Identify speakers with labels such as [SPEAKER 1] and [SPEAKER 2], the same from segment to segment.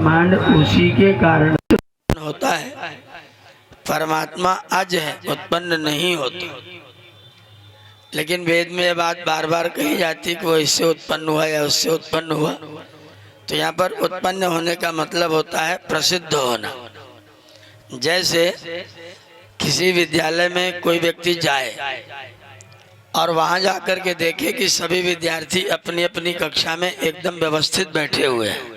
[SPEAKER 1] ब्रह्मांड उसी के कारण
[SPEAKER 2] होता है। परमात्मा अज है, उत्पन्न नहीं होता। लेकिन वेद में ये बात बार बार कही जाती कि वो इससे उत्पन्न हुआ या उससे उत्पन्न हुआ। तो यहाँ पर उत्पन्न होने का मतलब होता है प्रसिद्ध होना। जैसे किसी विद्यालय में कोई व्यक्ति जाए और वहाँ जाकर के देखे कि सभी विद्यार्थी अपनी अपनी कक्षा में एकदम व्यवस्थित बैठे हुए हैं,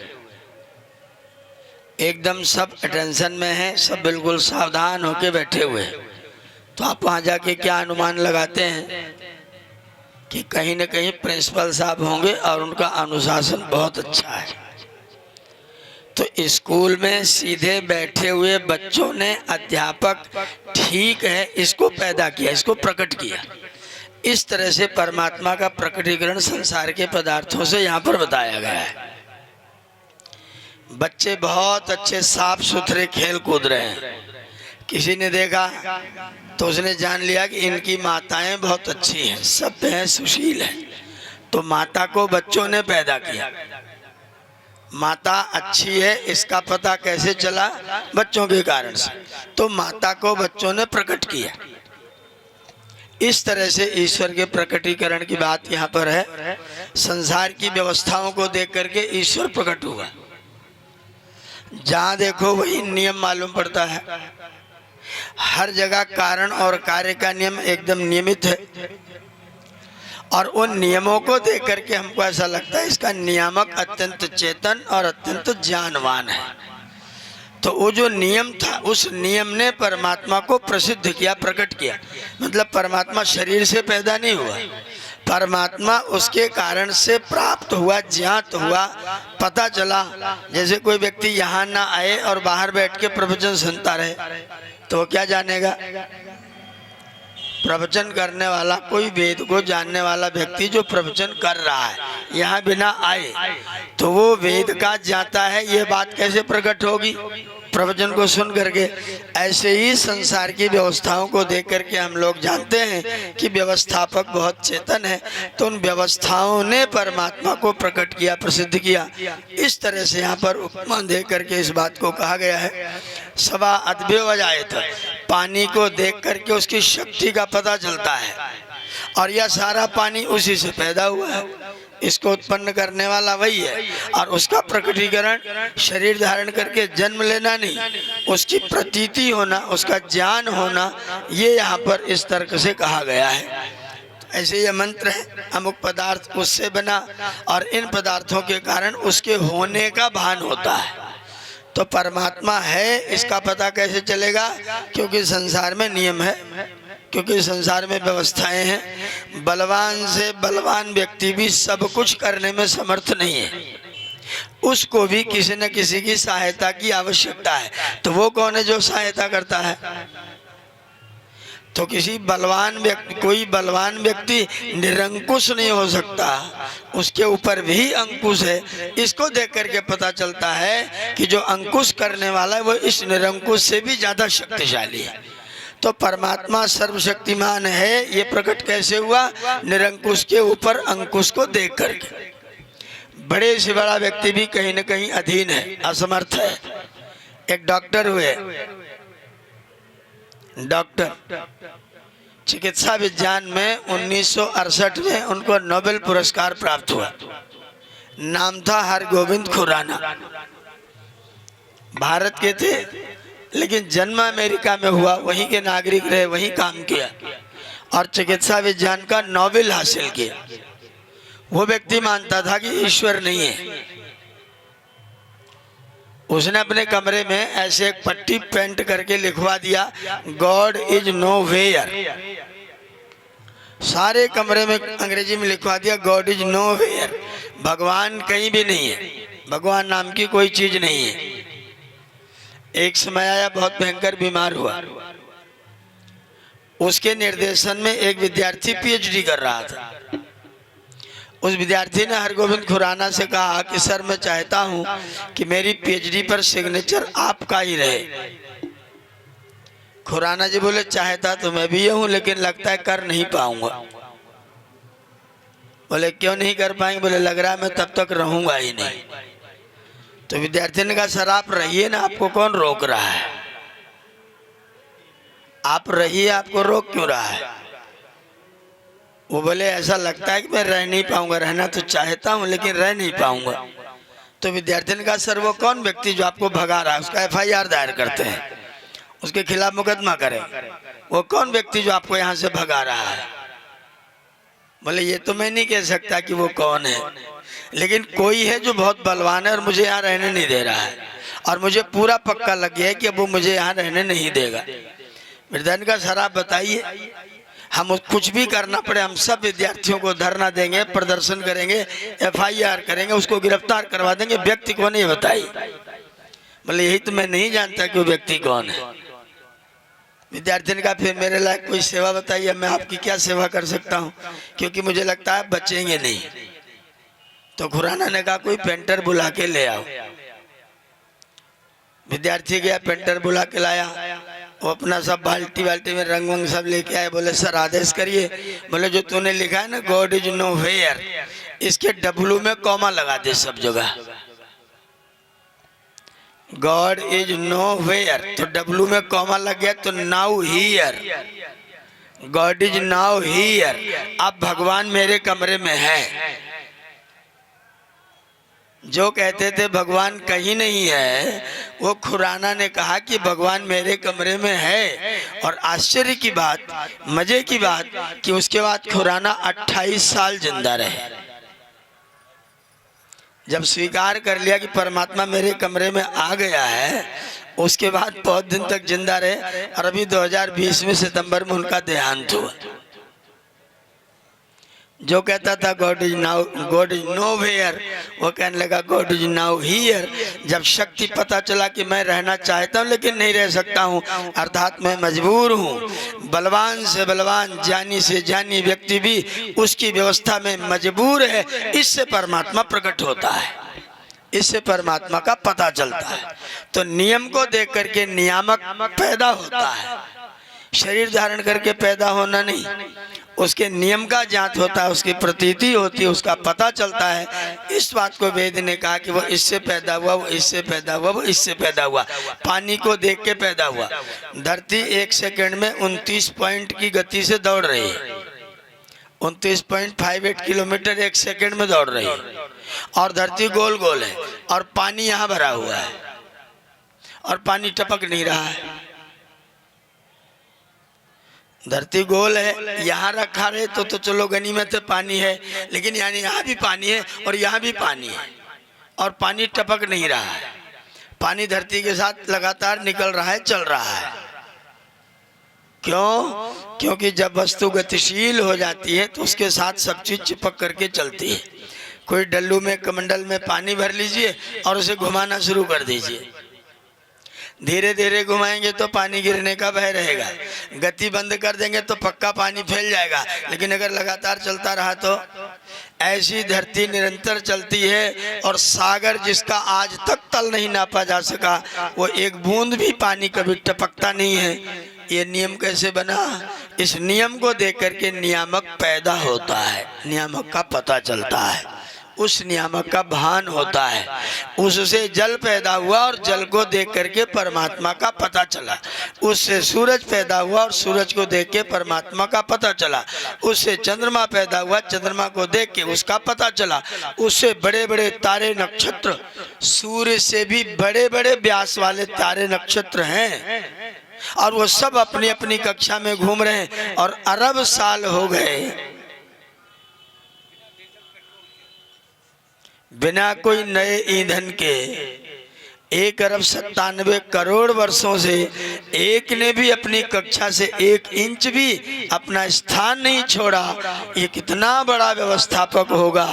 [SPEAKER 2] एकदम सब अटेंशन में हैं, सब बिल्कुल सावधान होकर बैठे हुए हैं, तो आप वहाँ जाके क्या अनुमान लगाते हैं कि कहीं न कहीं प्रिंसिपल साहब होंगे और उनका अनुशासन बहुत अच्छा है। तो स्कूल में सीधे बैठे हुए बच्चों ने अध्यापक ठीक है इसको पैदा किया, इसको प्रकट किया। इस तरह से परमात्मा का प्रकटीकरण संसार के पदार्थों से यहाँ पर बताया गया है। बच्चे बहुत अच्छे साफ सुथरे खेल कूद रहे हैं, किसी ने देखा तो उसने जान लिया कि इनकी माताएं बहुत अच्छी हैं, सब हैं सुशील हैं। तो माता को बच्चों ने पैदा किया। माता अच्छी है इसका पता कैसे चला? बच्चों के कारण से। तो माता को बच्चों ने प्रकट किया। इस तरह से ईश्वर के प्रकटीकरण की बात यहाँ पर है। संसार की व्यवस्थाओं को देख करके ईश्वर प्रकट हुआ। जहाँ देखो वही नियम मालूम पड़ता है। हर जगह कारण और कार्य का नियम एकदम नियमित है, और उन नियमों को देख करके हमको ऐसा लगता है इसका नियामक अत्यंत चेतन और अत्यंत ज्ञानवान है। तो वो जो नियम था उस नियम ने परमात्मा को प्रसिद्ध किया, प्रकट किया। मतलब परमात्मा शरीर से पैदा नहीं हुआ, परमात्मा उसके कारण से प्राप्त हुआ, ज्ञात हुआ, पता चला। जैसे कोई व्यक्ति यहाँ ना आए और बाहर बैठ के प्रवचन सुनता रहे तो क्या जानेगा? प्रवचन करने वाला कोई वेद को जानने वाला व्यक्ति जो प्रवचन कर रहा है यहाँ बिना आए तो वो वेद का जाता है, ये बात कैसे प्रकट होगी? प्रवचन को सुन करके। ऐसे ही संसार की व्यवस्थाओं को देख करके हम लोग जानते हैं कि व्यवस्थापक बहुत चेतन है, तो उन व्यवस्थाओं ने परमात्मा को प्रकट किया, प्रसिद्ध किया। इस तरह से यहाँ पर उपमा दे करके इस बात को कहा गया है। सवा अद्भुत पानी को देख करके उसकी शक्ति का पता चलता है, और यह सारा पानी उसी से पैदा हुआ है। इसको उत्पन्न करने वाला वही है, और उसका प्रकटीकरण शरीर धारण करके जन्म लेना नहीं, उसकी प्रतीति होना, उसका ज्ञान होना, ये यहाँ पर इस तर्क से कहा गया है। ऐसे यह मंत्र है, अमुक पदार्थ उससे बना और इन पदार्थों के कारण उसके होने का भान होता है। तो परमात्मा है इसका पता कैसे चलेगा? क्योंकि संसार में नियम है, क्योंकि संसार में व्यवस्थाएं हैं। बलवान से बलवान व्यक्ति भी सब कुछ करने में समर्थ नहीं है, उसको भी किसी न किसी की सहायता की आवश्यकता है। तो वो कौन है जो सहायता करता है? तो किसी बलवान व्यक्ति, कोई बलवान व्यक्ति निरंकुश नहीं हो सकता, उसके ऊपर भी अंकुश है। इसको देख करके पता चलता है कि जो अंकुश करने वाला है वो इस निरंकुश से भी ज्यादा शक्तिशाली है। तो परमात्मा सर्वशक्तिमान है, ये प्रकट कैसे हुआ? निरंकुश के ऊपर अंकुश को देख करके। बड़े से बड़ा व्यक्ति भी कहीं न कहीं अधीन है, असमर्थ है। एक डॉक्टर हुए, डॉक्टर चिकित्सा विज्ञान में 1968 में उनको नोबेल पुरस्कार प्राप्त हुआ। नाम था हरगोविंद खुराना। भारत के थे लेकिन जन्म अमेरिका में हुआ, वहीं के नागरिक रहे, वहीं काम किया और चिकित्सा विज्ञान का नोबेल हासिल किया। वो व्यक्ति मानता था कि ईश्वर नहीं है। उसने अपने कमरे में ऐसे एक पट्टी पेंट करके लिखवा दिया, गॉड इज नो वेयर। सारे कमरे में अंग्रेजी में लिखवा दिया, गॉड इज नो वेयर। भगवान कहीं भी नहीं है, भगवान नाम की कोई चीज नहीं है। एक समय आया, बहुत भयंकर बीमार हुआ। उसके निर्देशन में एक विद्यार्थी पीएचडी कर रहा था। उस विद्यार्थी ने हरगोविंद खुराना से कहा कि सर मैं चाहता हूं कि मेरी पीएचडी पर सिग्नेचर आपका ही रहे। खुराना जी बोले चाहता तो मैं भी हूं, लेकिन लगता है कर नहीं पाऊंगा। बोले क्यों नहीं कर पाएंगे? बोले लग रहा है मैं तब तक रहूंगा ही नहीं। तो विद्यार्थी ने कहा सर आप रहिए ना, आपको कौन रोक रहा है? आप रहिए, आपको रोक क्यों रहा है? वो बोले ऐसा लगता है कि मैं रह नहीं पाऊंगा, रहना तो चाहता हूं लेकिन रह नहीं पाऊंगा। तो विद्यार्थी ने कहा सर वो कौन व्यक्ति जो आपको भगा रहा है, उसका FIR दायर करते हैं, उसके खिलाफ मुकदमा करें। वो कौन व्यक्ति जो आपको यहाँ से भगा रहा है? बोले ये तो मैं नहीं कह सकता कि वो कौन है, लेकिन कोई है जो बहुत बलवान है और मुझे यहाँ रहने नहीं दे रहा है, और मुझे पूरा पक्का लग गया है कि अब वो मुझे यहाँ रहने नहीं देगा। विद्यार्थी का सर आप बताइए, हम कुछ भी करना पड़े हम सब विद्यार्थियों को धरना देंगे, प्रदर्शन करेंगे, FIR करेंगे, उसको गिरफ्तार करवा देंगे, व्यक्ति कौन है बताइए। बोले यही तो मैं नहीं जानता कि वो व्यक्ति कौन है। विद्यार्थी ने कहा फिर मेरे लायक कोई सेवा बताइए, मैं आपकी क्या सेवा कर सकता हूँ, क्योंकि मुझे लगता है बचेंगे नहीं। तो खुराना ने कहा कोई पेंटर बुला के ले आओ। विद्यार्थी गया, पेंटर बुला के लाया, वो अपना सब बाल्टी बाल्टी में रंग वंग सब लेके आए। बोले सर आदेश करिए। बोले जो तूने लिखा है ना गॉड इज नो वेयर, इसके W में कॉमा लगा दे सब जगह। गॉड इज नो वेयर, तो W में कॉमा लग गया, तो now here, God is now here, अब भगवान मेरे कमरे में है। जो कहते थे भगवान कहीं नहीं है, वो खुराना ने कहा कि भगवान मेरे कमरे में है। और आश्चर्य की बात, मजे की बात कि उसके बाद खुराना 28 साल जिंदा रहे। जब स्वीकार कर लिया कि परमात्मा मेरे कमरे में आ गया है, उसके बाद बहुत दिन तक जिंदा रहे, और अभी 2020 में सितंबर में उनका देहांत हुआ। जो कहता था गॉड इज नो वेयर, वो कहने लगा गॉड इज नाउ हियर। जब शक्ति पता चला कि मैं रहना चाहता हूँ लेकिन नहीं रह सकता हूँ, अर्थात मैं मजबूर हूँ, बलवान से बलवान, ज्ञानी से ज्ञानी व्यक्ति भी उसकी व्यवस्था में मजबूर है, इससे परमात्मा प्रकट होता है, इससे परमात्मा का पता चलता है। तो नियम को देख करके नियामक पैदा होता है, शरीर धारण करके पैदा होना नहीं। उसके नियम का जांच होता है, उसकी प्रतीति होती है, उसका पता चलता है। इस बात को वेद ने कहा कि वो इससे पैदा हुआ, वो इससे पैदा हुआ, वो इससे पैदा हुआ। पानी को देख के पैदा हुआ। धरती 1 सेकंड में 29 पॉइंट की गति से दौड़ रही है, 29.58 किलोमीटर 1 सेकंड में दौड़ रही है, और धरती गोल गोल है, और पानी यहाँ भरा हुआ है, और पानी टपक नहीं रहा है। धरती गोल है, यहाँ रखा रहे तो चलो गनीमत है, पानी है, लेकिन यानी यहाँ भी पानी है और यहाँ भी पानी है, और पानी टपक नहीं रहा है। पानी धरती के साथ लगातार निकल रहा है, चल रहा है। क्यों? क्योंकि जब वस्तु गतिशील हो जाती है तो उसके साथ सब चीज चिपक करके चलती है। कोई डल्लू में, कमंडल में पानी भर लीजिए और उसे घुमाना शुरू कर दीजिए, धीरे धीरे घुमाएंगे तो पानी गिरने का भय रहेगा। गति बंद कर देंगे तो पक्का पानी फैल जाएगा, लेकिन अगर लगातार चलता रहा तो ऐसी धरती निरंतर चलती है। और सागर जिसका आज तक तल नहीं नापा जा सका, वो एक बूंद भी पानी कभी टपकता नहीं है। ये नियम कैसे बना? इस नियम को देख करके नियामक पैदा होता है, नियामक का पता चलता है, उस नियामक का भान होता है। उससे जल पैदा हुआ और जल को देख करके परमात्मा का पता चला। उससे सूरज पैदा हुआ और सूरज को देख के परमात्मा का पता चला। उससे चंद्रमा पैदा हुआ, चंद्रमा को देख के उसका पता चला। उससे बड़े बड़े तारे नक्षत्र, सूर्य से भी बड़े बड़े व्यास वाले तारे नक्षत्र हैं, और वो सब अपनी अपनी कक्षा में घूम रहे हैं, और अरब साल हो गए बिना कोई नए ईंधन के। 1,97 करोड़ वर्षों से एक ने भी अपनी कक्षा से 1 इंच भी अपना स्थान नहीं छोड़ा। ये कितना बड़ा व्यवस्थापक होगा।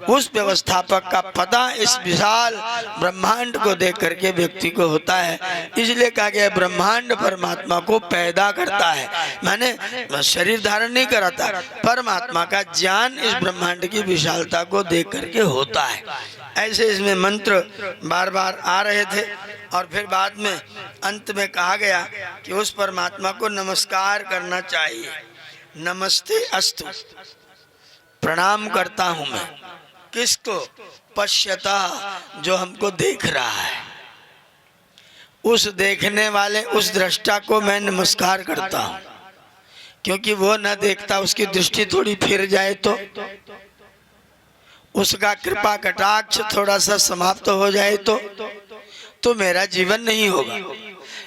[SPEAKER 2] उस व्यवस्थापक का पता इस विशाल ब्रह्मांड को देख करके व्यक्ति को होता है। इसलिए कहा गया ब्रह्मांड परमात्मा को पैदा करता है, माने शरीर धारण नहीं कराता। परमात्मा का ज्ञान इस ब्रह्मांड की विशालता को देख करके होता है। ऐसे इसमें मंत्र बार बार आ रहे थे, और फिर बाद में अंत में कहा गया कि उस परमात्मा को नमस्कार करना चाहिए। नमस्ते अस्तु, प्रणाम करता हूं मैं। किसको? पश्यता, जो हमको देख रहा है, उस देखने वाले उस दृष्टा को मैं नमस्कार करता हूँ, क्योंकि वो न देखता, उसकी दृष्टि थोड़ी फिर जाए उसका कृपा कटाक्ष थोड़ा सा समाप्त हो जाए तो मेरा जीवन नहीं होगा।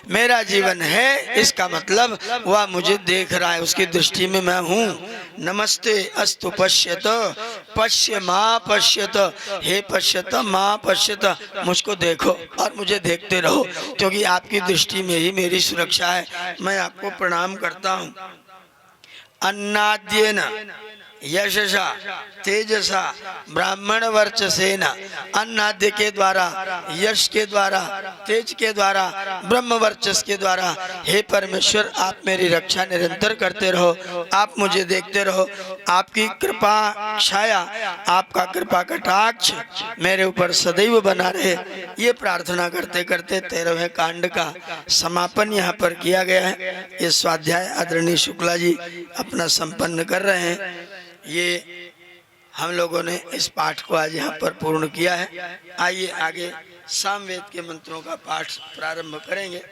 [SPEAKER 2] मेरा जीवन है, इसका मतलब वह मुझे देख रहा है, उसकी दृष्टि में मैं हूँ। नमस्ते अस्तु पश्यत, पश्य माँ पश्यत, हे पश्यत माँ पश्यत, मुझको देखो और मुझे देखते रहो, क्योंकि आपकी दृष्टि में ही मेरी सुरक्षा है। मैं आपको प्रणाम करता हूँ। अन्नाद्येन यशसा तेजसा ब्राह्मण वर्चसेन, अन्नाद्य के द्वारा, यश के द्वारा, तेज के द्वारा, ब्रह्म वर्चस के द्वारा, हे परमेश्वर आप मेरी रक्षा निरंतर करते रहो, आप मुझे देखते रहो, आपकी कृपा छाया, आपका कृपा कटाक्ष मेरे ऊपर सदैव बना रहे। ये प्रार्थना करते करते 13वें कांड का समापन यहाँ पर किया गया है। ये स्वाध्याय आदरणीय शुक्ला जी अपना संपन्न कर रहे हैं। ये हम लोगों ने इस पाठ को आज यहाँ पर पूर्ण किया है। आइए आगे सामवेद के मंत्रों का पाठ प्रारंभ करेंगे।